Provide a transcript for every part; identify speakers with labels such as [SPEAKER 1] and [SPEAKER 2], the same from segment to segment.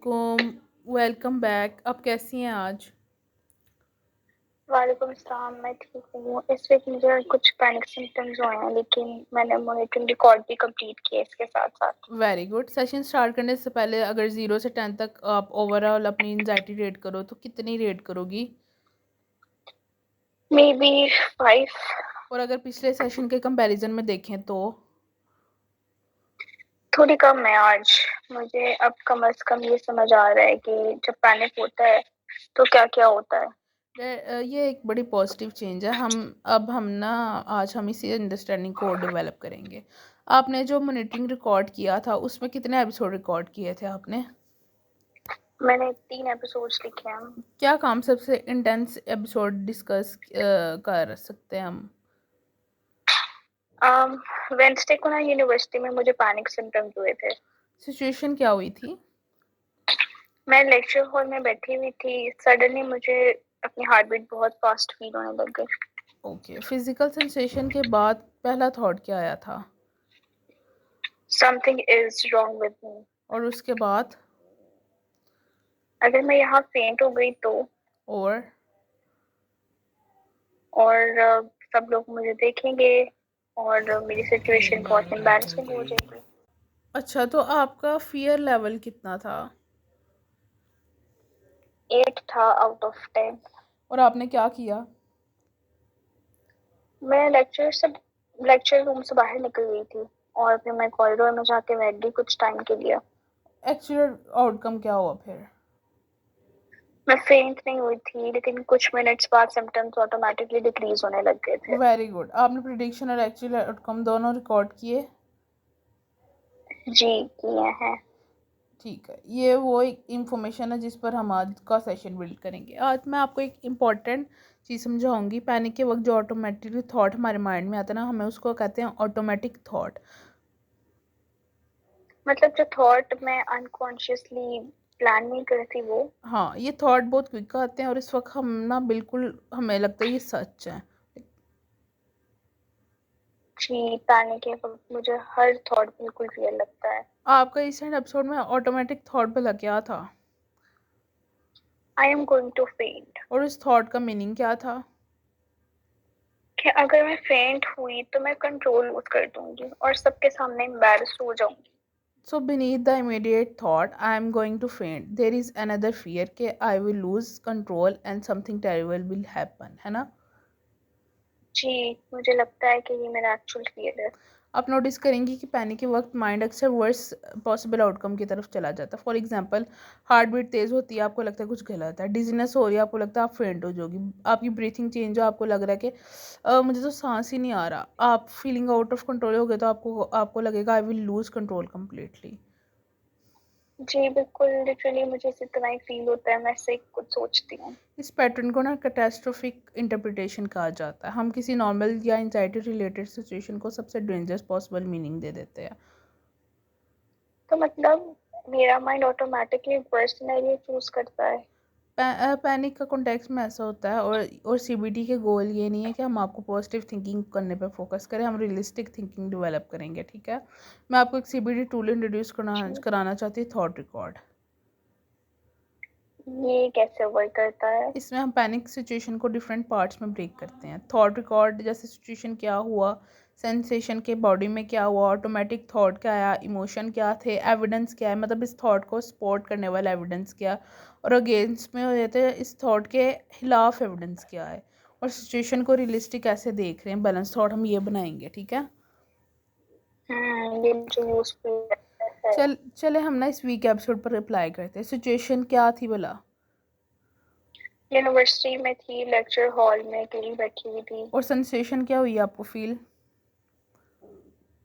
[SPEAKER 1] वालेकुम। Welcome back. आप कैसी हैं आज?
[SPEAKER 2] वालेकुम अस्सलाम। मैं ठीक हूँ। इस वीक मुझे कुछ पैनिक सिम्टम्स हुए हैं, लेकिन मैंने मॉनिटरिंग रिकॉर्ड भी कंप्लीट किया इसके साथ साथ।
[SPEAKER 1] Very good. सेशन स्टार्ट करने से पहले अगर 0 से 10 तक आप ओवरऑल अपनी एंजाइटी रेट करो तो कितनी रेट करोगी?
[SPEAKER 2] May be 5।
[SPEAKER 1] और अगर पिछले सेशन के कंपैरिजन में देखें तो?
[SPEAKER 2] थोड़ी कम है आज। मुझे अब कम से कम ये समझ आ रहा है कि जब पैनिक होता है तो क्या क्या होता है।
[SPEAKER 1] ये एक बड़ी पॉजिटिव चेंज है। आज हम इसी अंडरस्टैंडिंग को और डेवलप करेंगे। आपने जो मॉनिटरिंग रिकॉर्ड किया था उसमें कितने एपिसोड रिकॉर्ड किए थे आपने?
[SPEAKER 2] मैंने 3 एपिसोड्स लिखे हैं।
[SPEAKER 1] क्या काम सबसे इंटेंस एपिसोड डिस्कस कर सकते हैं हम?
[SPEAKER 2] वेंसडे को ना यूनिवर्सिटी में मुझे पैनिक सिम्टम्स हुए थे।
[SPEAKER 1] सिचुएशन क्या हुई थी?
[SPEAKER 2] मैं लेक्चर हॉल में बैठी हुई थी। सडनली मुझे अपनी हार्ट बीट बहुत फास्ट फील होने लग गई।
[SPEAKER 1] ओके, फिजिकल सेंसेशन के बाद पहला थॉट क्या आया था?
[SPEAKER 2] Something is wrong with me.
[SPEAKER 1] और उसके बाद?
[SPEAKER 2] अगर मैं यहाँ फेंट हो गई तो।
[SPEAKER 1] और?
[SPEAKER 2] और सब लोग मुझे देखेंगे और मेरी सिचुएशन बहुत एम्बैरेसिंग हो जाएगी।
[SPEAKER 1] अच्छा, तो आपका फियर लेवल कितना था?
[SPEAKER 2] 8 था आउट ऑफ 10।
[SPEAKER 1] और आपने क्या किया?
[SPEAKER 2] मैं लेक्चर रूम से बाहर निकल गई थी और फिर मैं कॉरिडोर में जाके बैठ गई कुछ टाइम के लिए।
[SPEAKER 1] एक्चुअल आउटकम क्या हुआ फिर?
[SPEAKER 2] मैं फेंट नहीं हुई थी, लेकिन कुछ मिनट्स बाद सिम्टम्स ऑटोमेटिकली डिक्रीज होने लग गए थे।
[SPEAKER 1] Very good. आपने प्रिडिक्शन और एक्चुअल आउटकम दोनों रिकॉर्ड किए?
[SPEAKER 2] जी, किए हैं।
[SPEAKER 1] ठीक है, ये वो एक इंफॉर्मेशन है जिस पर हम आज का सेशन बिल्ड करेंगे। आज मैं आपको एक इम्पॉर्टेंट चीज़ समझाऊंगी। पैनिक के वक्त जो ऑटोमेटिकली थॉट हमारे माइंड में आता है ना, हमें उसको कहते हैं ऑटोमेटिक थॉट।
[SPEAKER 2] मतलब जो थॉट मैं अनकॉन्शियसली प्लान नहीं करती वो।
[SPEAKER 1] हाँ, ये थॉट बहुत क्विक आते हैं और इस वक्त हम ना बिल्कुल हमें लगता है ये सच है।
[SPEAKER 2] जी, पैनिक के वक्त मुझे हर थॉट बिल्कुल रियल लगता है।
[SPEAKER 1] आपका रिसेंट एपिसोड में ऑटोमेटिक थॉट भला क्या था?
[SPEAKER 2] आई एम गोइंग टू फेंट।
[SPEAKER 1] और इस थॉट का मीनिंग क्या था?
[SPEAKER 2] कि अगर मैं फेंट हुई तो मैं कंट्रोल लूज कर दूंगी और सबके सामने एम्बैरेस हो जाऊंगी।
[SPEAKER 1] So beneath the immediate thought I am going to faint there is another fear के I will lose control and something terrible will happen, है ना?
[SPEAKER 2] जी, मुझे लगता है कि ये मेरा एक्चुअल फियर है।
[SPEAKER 1] आप नोटिस करेंगी कि पैनिक के वक्त माइंड अक्सर वर्स पॉसिबल आउटकम की तरफ चला जाता है। फॉर एग्जांपल, हार्ट बीट तेज़ होती है, आपको लगता है कुछ गलत है। डिजीनेस हो रही है, आपको लगता है आप फेंट हो जाओगी। आपकी ब्रीथिंग चेंज हो, आपको लग रहा है कि मुझे तो सांस ही नहीं आ रहा। आप फीलिंग आउट ऑफ कंट्रोल हो गए तो आपको आपको लगेगा I will lose control completely.
[SPEAKER 2] जी बिल्कुल, लिटरली मुझे इसी तरह ही फील होता है। मैं ऐसे ही कुछ सोचती हूँ।
[SPEAKER 1] इस पैटर्न को ना कैटास्ट्रोफिक इंटरप्रिटेशन कहा जाता है। हम किसी नॉर्मल या एंजाइटी रिलेटेड सिचुएशन को सबसे डेंजरस पॉसिबल मीनिंग दे देते हैं।
[SPEAKER 2] तो मतलब मेरा mind automatically worst scenario choose करता है।
[SPEAKER 1] पैनिक का कॉन्टेक्स्ट में ऐसा होता है। और सीबीटी के गोल ये नहीं है कि हम आपको पॉजिटिव थिंकिंग करने पे फोकस करें, हम रियलिस्टिक थिंकिंग डेवलप करेंगे। ठीक है, मैं आपको एक सीबीटी टूल इंट्रोड्यूस कराना चाहती हूँ, थॉट रिकॉर्ड।
[SPEAKER 2] ये कैसे वर्क करता है?
[SPEAKER 1] इसमें हम पैनिक सिचुएशन को डिफरेंट पार्ट्स में ब्रेक करते हैं। थॉट रिकॉर्ड जैसे सिचुएशन क्या हुआ, सेंसेशन के बॉडी में क्या हुआ, ऑटोमेटिक थॉट क्या आया, इमोशन क्या थे, एविडेंस क्या है, मतलब इस थॉट को सपोर्ट करने वाला एविडेंस क्या, और अगेंस्ट में हो जाते हैं इस थॉट के खिलाफ एविडेंस क्या है, और सिचुएशन को रियलिस्टिक कैसे देख रहे हैं, बैलेंस थॉट हम ये बनाएंगे। ठीक है,
[SPEAKER 2] ये मुझे यूजफुल है।
[SPEAKER 1] चले हम ना इस वीक एपिसोड पर रिप्लाई करते हैं। सिचुएशन क्या थी भला?
[SPEAKER 2] यूनिवर्सिटी में थी, लेक्चर हॉल में अकेली बैठी हुई थी।
[SPEAKER 1] और सेंसेशन क्या हुई आपको फील?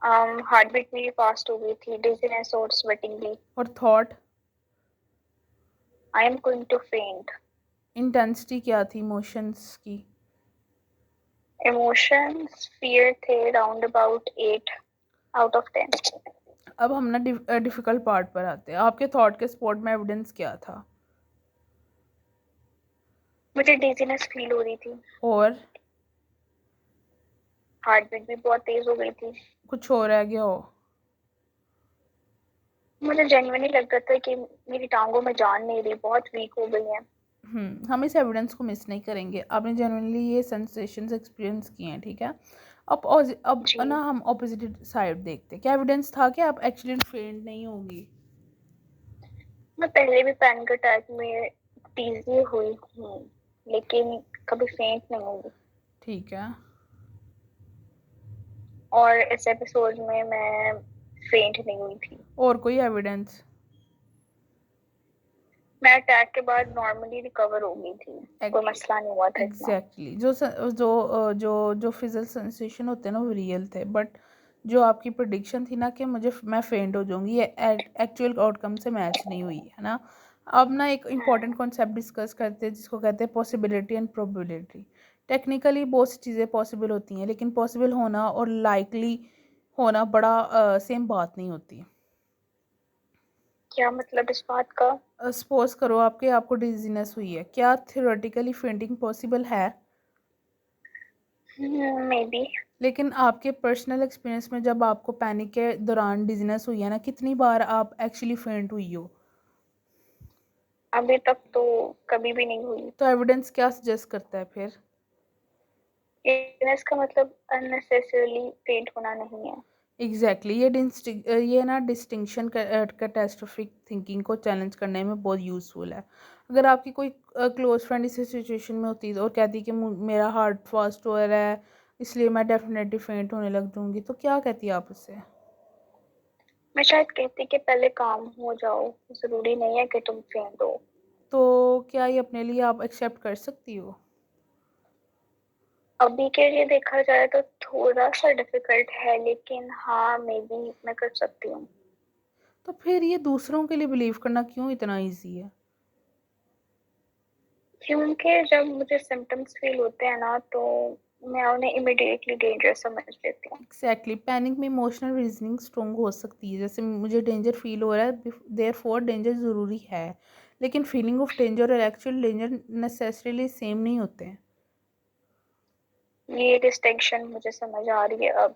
[SPEAKER 2] हार्ट बीट मेरी फास्ट हो गई थी, डिजीनेस और स्वेटिंग भी।
[SPEAKER 1] और thought?
[SPEAKER 2] I am going to faint.
[SPEAKER 1] Intensity क्या थी इमोशंस की?
[SPEAKER 2] इमोशंस फियर थे, राउंड अबाउट 8 आउट ऑफ 10।
[SPEAKER 1] अब हम ना डिफिकल्ट पार्ट पर आते हैं। आपके थॉट के सपोर्ट में एविडेंस क्या था?
[SPEAKER 2] मुझे डिजीनेस फील हो रही थी।
[SPEAKER 1] और
[SPEAKER 2] हार्ट बीट भी बहुत तेज हो गई थी।
[SPEAKER 1] कुछ हो रह गया हो?
[SPEAKER 2] मुझे जेन्युइनली लग रहा था कि मेरी टांगों में जान नहीं रही, बहुत वीक हो गई है।
[SPEAKER 1] हम इस एविडेंस को मिस नहीं करेंगे, आपने जनरली ये सेंसेशंस एक्सपीरियंस किए हैं, ठीक है। अब
[SPEAKER 2] जी।
[SPEAKER 1] ना हम ऑपोजिट साइड देखते हैं, क्या एविडेंस था कि आप एक्चुअली फेंट नहीं होगी?
[SPEAKER 2] मैं पहले भी पैनिक अटैक में टीजी हुई हूँ, लेकिन कभी फेंट नहीं हुई।
[SPEAKER 1] ठीक है।
[SPEAKER 2] और इस एपिसोड में मैं फेंट नहीं हुई थी।
[SPEAKER 1] और कोई एविडेंस?
[SPEAKER 2] मैं अटैक के बाद नॉर्मली रिकवर हो गई थी, कोई मसला नहीं हुआ था इतना।
[SPEAKER 1] एग्जैक्टली जो फिजिकल सेंसेशन होते हैं ना वो रियल थे, बट जो आपकी प्रिडिक्शन थी ना कि मैं फेंट हो जाऊंगी, ये एक्चुअल आउटकम से मैच नहीं हुई है ना। अब ना एक इम्पॉर्टेंट कॉन्सेप्ट डिस्कस करते हैं जिसको कहते हैं पॉसिबिलिटी एंड प्रोबेबिलिटी। टेक्निकली बहुत सी चीज़ें पॉसिबल होती हैं, लेकिन पॉसिबल होना और लाइकली होना बड़ा सेम बात नहीं होती।
[SPEAKER 2] क्या मतलब इस बात का?
[SPEAKER 1] सपोज करो आपको डिजीनेस हुई है, क्या थियोरेटिकली फेंटिंग पॉसिबल है?
[SPEAKER 2] May be.
[SPEAKER 1] लेकिन आपके पर्सनल एक्सपीरियंस में जब आपको पैनिक के दौरान डिजीनेस हुई है ना, कितनी बार आप एक्चुअली फेंट हुई हो?
[SPEAKER 2] अभी तक तो कभी भी नहीं हुई।
[SPEAKER 1] तो एविडेंस क्या सजेस्ट करता है फिर?
[SPEAKER 2] इलनेस का मतलब अननेसेसरली फेंट होना नहीं है।
[SPEAKER 1] एग्जैक्टली ये ना डिस्टिंक्शन कैटास्ट्रोफिक थिंकिंग को चैलेंज करने में बहुत यूज़फुल है। अगर आपकी कोई क्लोज फ्रेंड इस सिचुएशन में होती है और कहती कि मेरा हार्ट फास्ट हो रहा है इसलिए मैं डेफिनेटली फेंट होने लग जाऊंगी, तो क्या कहती है आप उससे?
[SPEAKER 2] मैं शायद कहती कि पहले काम हो जाओ, जरूरी नहीं है कि तुम फेंट हो।
[SPEAKER 1] तो क्या ये अपने लिए आप एक्सेप्ट कर सकती हो?
[SPEAKER 2] अभी के लिए देखा जाए तो थोड़ा सा डिफिकल्ट है, लेकिन हाँ मे बी मैं कर सकती हूँ।
[SPEAKER 1] तो फिर ये दूसरों के लिए बिलीव करना क्यों इतना ईजी है?
[SPEAKER 2] क्योंकि जब मुझे सिम्टम्स फील होते हैं ना, तो मैं उन्हें इमिडिएटली डेंजर समझ लेती हूँ।
[SPEAKER 1] एग्जैक्टली पैनिक में इमोशनल रीजनिंग स्ट्रॉन्ग हो सकती है, जैसे मुझे डेंजर फील हो रहा है देयर फॉर डेंजर ज़रूरी है, लेकिन फीलिंग ऑफ डेंजर और एक्चुअल डेंजर नेसेसरीली सेम नहीं होते हैं।
[SPEAKER 2] ये डिस्टिंक्शन मुझे समझ आ रही है अब।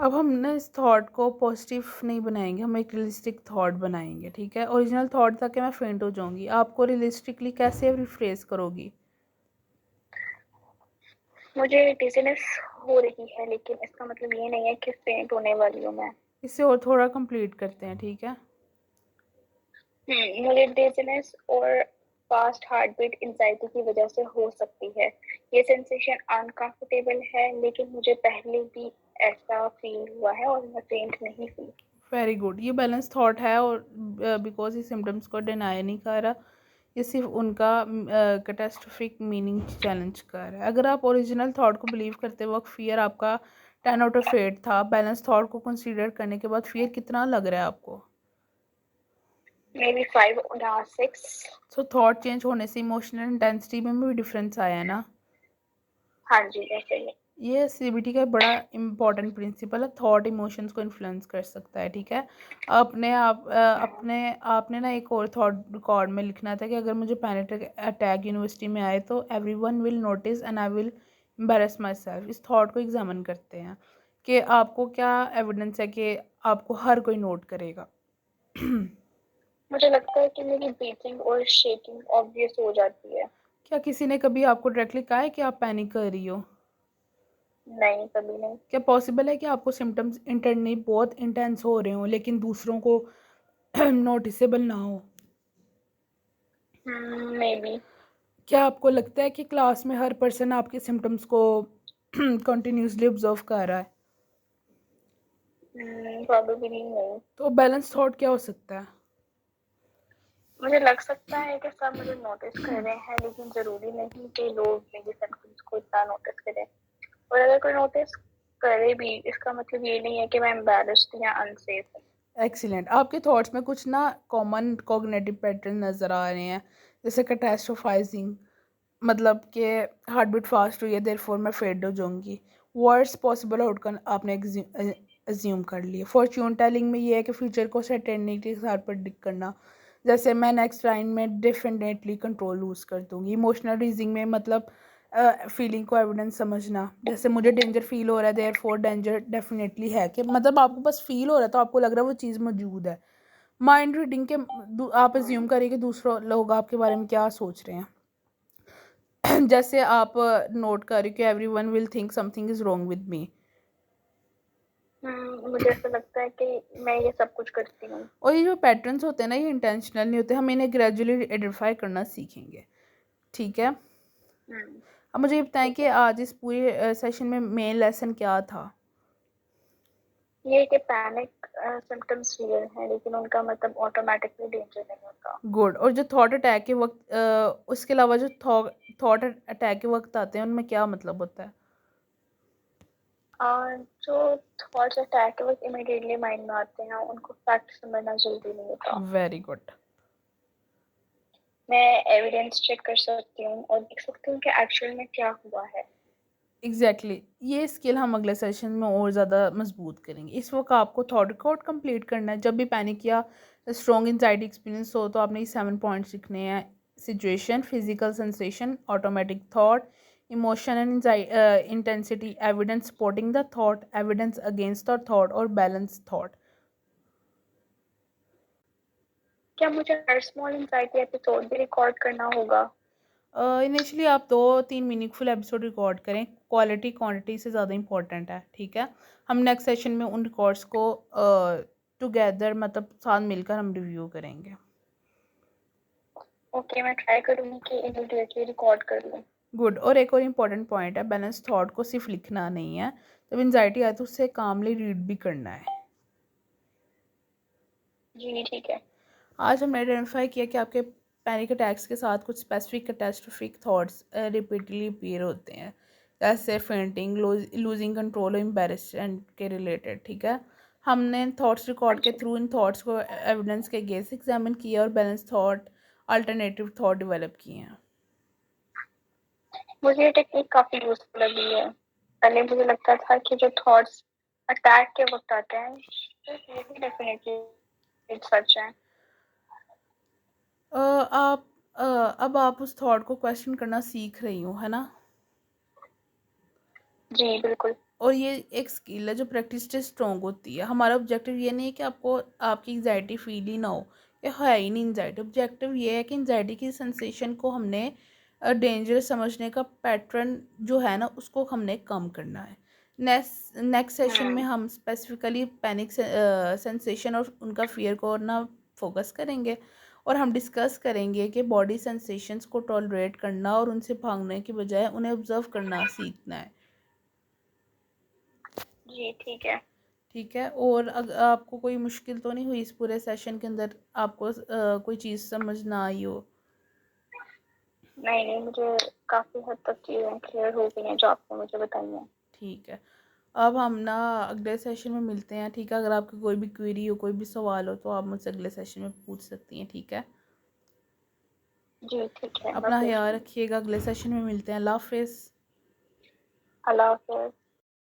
[SPEAKER 1] अब हम ना इस थॉट को पॉजिटिव नहीं बनाएंगे, हम एक रियलिस्टिक थॉट बनाएंगे, ठीक है। ओरिजिनल थॉट था कि मैं फेंट हो जाऊंगी, आपको रियलिस्टिकली कैसे रिफ्रेस करोगी?
[SPEAKER 2] मुझे डिजीनेस हो रही है, लेकिन इसका मतलब ये नहीं है कि फेंट होने वाली हूँ मैं।
[SPEAKER 1] इसे और थोड़ा कंप्लीट करते हैं, ठीक है।
[SPEAKER 2] मुझे डिजीनेस और फास्ट हार्ट बीट एंजाइटी की वजह से हो सकती है। ये सेंसेशन अनकंफर्टेबल है, लेकिन मुझे पहले भी ऐसा फील हुआ है और मैं फेंट नहीं हुई।
[SPEAKER 1] वेरी गुड, ये बैलेंस थॉट है, और बिकॉज ये सिम्टम्स को डिनाई नहीं कर रहा, ये सिर्फ उनका कैटास्ट्रोफिक मीनिंग चैलेंज कर रहा है। अगर आप ओरिजिनल थॉट को बिलीव करते वक्त फियर आपका 10 आउट ऑफ 8 था, बैलेंस थॉट को कंसीडर करने के बाद फियर कितना लग रहा है आपको?
[SPEAKER 2] मे बी 5 और 6।
[SPEAKER 1] सो थॉट चेंज होने से इमोशनल इंटेंसिटी में भी डिफरेंस आया है ना।
[SPEAKER 2] हाँ जी, ऐसे ही।
[SPEAKER 1] ये सीबीटी का बड़ा इंपॉर्टेंट प्रिंसिपल है, थॉट इमोशंस को इन्फ्लुएंस कर सकता है, ठीक है। आपने ना एक और थॉट रिकॉर्ड में लिखना था कि अगर मुझे पैनिक अटैक यूनिवर्सिटी में आए तो everyone will notice and I will embarrass my self. इस थॉट को एग्जामिन करते हैं कि आपको क्या एविडेंस है कि आपको हर कोई नोट करेगा।
[SPEAKER 2] मुझे लगता है कि मेरी ब्रीथिंग और शेकिंग ऑब्वियस हो जाती है।
[SPEAKER 1] क्या किसी ने कभी आपको डायरेक्टली कहा है कि आप पैनिक कर रही हो?
[SPEAKER 2] नहीं, कभी नहीं।
[SPEAKER 1] क्या पॉसिबल है कि आपको सिम्टम्स इंटरनली बहुत इंटेंस हो रहे हों लेकिन दूसरों को नोटिसेबल ना हो?
[SPEAKER 2] May be.
[SPEAKER 1] क्या आपको लगता है कि क्लास में हर पर्सन आपके सिम्टम्स को कंटिन्यूसली ऑब्जर्व कर रहा है?
[SPEAKER 2] प्रोबेबली नहीं।
[SPEAKER 1] तो बैलेंस थॉट क्या हो सकता है?
[SPEAKER 2] मुझे लग सकता है कि सब मुझे नोटिस कर रहे हैं, लेकिन जरूरी नहीं कि लोग मेरी सिम्टम्स को इतना नोटिस करें। और अगर कोई नोटिस करे भी, इसका मतलब ये नहीं है कि मैं एम्बैरेस्ड या अनसेफ हूँ।
[SPEAKER 1] एक्सीलेंट, आपके थॉट्स में कुछ ना कॉमन कॉग्निटिव पैटर्न नज़र आ रहे हैं, जैसे कैटास्ट्रोफाइजिंग, मतलब कि हार्ट बीट फास्ट हुई है देयरफॉर मैं फेड हो जाऊंगी। वर्स्ट पॉसिबल आउटकम आपने एज्यूम कर लिए। फॉर्च्यून टेलिंग में ये है कि फ्यूचर को सर्टेनिटी के साथ प्रेडिक्ट करना, जैसे मैं नेक्स्ट टाइम में डेफिनेटली कंट्रोल लूज कर दूंगी। इमोशनल रीजिंग में मतलब फीलिंग को एविडेंस समझना, जैसे मुझे डेंजर फील हो रहा है, देयर फोर डेंजर डेफिनेटली है, कि मतलब आपको बस फील हो रहा है तो आपको लग रहा है वो चीज़ मौजूद है। माइंड रीडिंग के आप एज्यूम करिए कि दूसरे लोग आपके बारे में क्या सोच रहे हैं। जैसे आप नोट करिए कि every one will think something is wrong with me.
[SPEAKER 2] मुझे ऐसा लगता है कि मैं ये सब कुछ करती हूँ।
[SPEAKER 1] और ये जो पैटर्न्स होते हैं ना, ये इंटेंशनल नहीं होते, हम इन्हें ग्रेजुअली आइडेंटिफाई करना सीखेंगे, ठीक है।
[SPEAKER 2] हम्म,
[SPEAKER 1] अब मुझे ये बताएं
[SPEAKER 2] ठीक
[SPEAKER 1] कि
[SPEAKER 2] है।
[SPEAKER 1] आज इस पूरे सेशन में मेन लेसन क्या था।
[SPEAKER 2] ये कि पैनिक सिम्टम्स रियल हैं, लेकिन उनका मतलब ऑटोमेटिकली डेंजर नहीं होता।
[SPEAKER 1] गुड। और जो थॉट अटैक के वक्त उसके अलावा जो थॉट अटैक के वक्त आते हैं उनमें क्या मतलब होता है।
[SPEAKER 2] और जो थॉट्स अटैक के वक्त इमीडिएटली माइंड में आते हैं, उनको फैक्ट समझना जरूरी नहीं होता।
[SPEAKER 1] Very good.
[SPEAKER 2] मैं एविडेंस चेक कर सकती हूँ और देख सकती हूँ कि एक्चुअल में क्या हुआ है।
[SPEAKER 1] एग्जैक्टली ये स्किल हम अगले सेशन में और ज़्यादा मजबूत करेंगे। इस वक्त आपको थॉट रिकॉर्ड कंप्लीट करना है। जब भी पैनिक या स्ट्रॉन्ग एंजाइटी एक्सपीरियंस हो तो आपने ये 7 पॉइंट्स लिखने हैं। Situation, physical sensation, automatic thought, emotion and intensity, evidence supporting the thought, evidence against the thought और बैलेंस थॉट।
[SPEAKER 2] क्या मुझे हर स्मॉल एंजाइटी एपिसोड भी रिकॉर्ड करना होगा?
[SPEAKER 1] इनिशियली आप 2-3 मीनिंगफुल एपिसोड रिकॉर्ड करें, क्वालिटी क्वांटिटी से ज़्यादा इंपॉर्टेंट है, ठीक है। हम नेक्स्ट सेशन में उन रिकॉर्ड्स को टुगेदर मतलब साथ मिलकर हम रिव्यू करेंगे।
[SPEAKER 2] ओके, मैं ट्राई करूँगी कि इमीडिएटली रिकॉर्ड कर लूँ।
[SPEAKER 1] गुड। और एक और इम्पॉर्टेंट पॉइंट है, बैलेंस थॉट को सिर्फ लिखना नहीं है, जब एंजाइटी आए तो उससे कामली रीड भी करना है।
[SPEAKER 2] जी ठीक है।
[SPEAKER 1] आज हमने आइडेंटिफाई किया कि आपके पैनिक अटैक्स के साथ कुछ specific catastrophic thoughts repeatedly appear होते हैं, जैसे फेंटिंग, लूजिंग कंट्रोल और एम्बैरेसमेंट के रिलेटेड, ठीक है। हमने थॉट्स
[SPEAKER 2] हाँ
[SPEAKER 1] रिकॉर्ड के
[SPEAKER 2] जी,
[SPEAKER 1] थ्रू इन थॉट्स को एविडेंस के अगेंस्ट एग्जामिन किया और balance thought, alternative thought develop किए हैं।
[SPEAKER 2] मुझे ये टेक्निक काफ़ी यूज़फुल लगी है। पहले मुझे लगता था कि जो थॉट्स अटैक के वक़्त आते हैं, सिर्फ ये भी डेफिनेटली सच है।
[SPEAKER 1] आप अब आप उस थॉट को क्वेश्चन करना सीख रही हो, है ना।
[SPEAKER 2] जी, बिल्कुल।
[SPEAKER 1] और ये एक स्किल है जो प्रैक्टिस से स्ट्रॉन्ग होती है। हमारा ऑब्जेक्टिव ये नहीं है कि आपको आपकी एंजाइटी फील ही ना हो, ये है ही नहीं एंजाइटी। ऑब्जेक्टिव ये है कि एंजाइटी की सेंसेशन को हमने डेंजर समझने का पैटर्न जो है ना उसको हमने कम करना है। नेक्स्ट सेशन में
[SPEAKER 2] हुँ,
[SPEAKER 1] हम स्पेसिफिकली पैनिक सेंसेशन और उनका फियर को ना फोकस करेंगे, और हम डिस्कस करेंगे कि बॉडी सेंसेशंस को टॉलरेट करना और उनसे भागने की बजाय उन्हें ऑब्जर्व करना सीखना है,
[SPEAKER 2] जी ठीक है।
[SPEAKER 1] ठीक है। और आपको कोई मुश्किल तो नहीं हुई इस पूरे सेशन के अंदर, आपको कोई चीज़ समझ ना आई हो।
[SPEAKER 2] नहीं, मुझे काफ़ी हद तक चीज़ें क्लियर हो गई हैं जो आपने मुझे बताई हैं।
[SPEAKER 1] ठीक है। अब हम ना अगले सेशन में मिलते हैं, ठीक है। अगर आपकी कोई भी क्वेरी हो, कोई भी सवाल हो तो आप मुझसे अगले सेशन में पूछ सकती हैं, ठीक है।
[SPEAKER 2] जी ठीक है, मैं
[SPEAKER 1] अपना ख्याल
[SPEAKER 2] पूछूँगी।
[SPEAKER 1] रखिएगा, अगले सेशन में मिलते हैं। अल्लाह हाफिज़।
[SPEAKER 2] अल्लाह हाफ़िज़।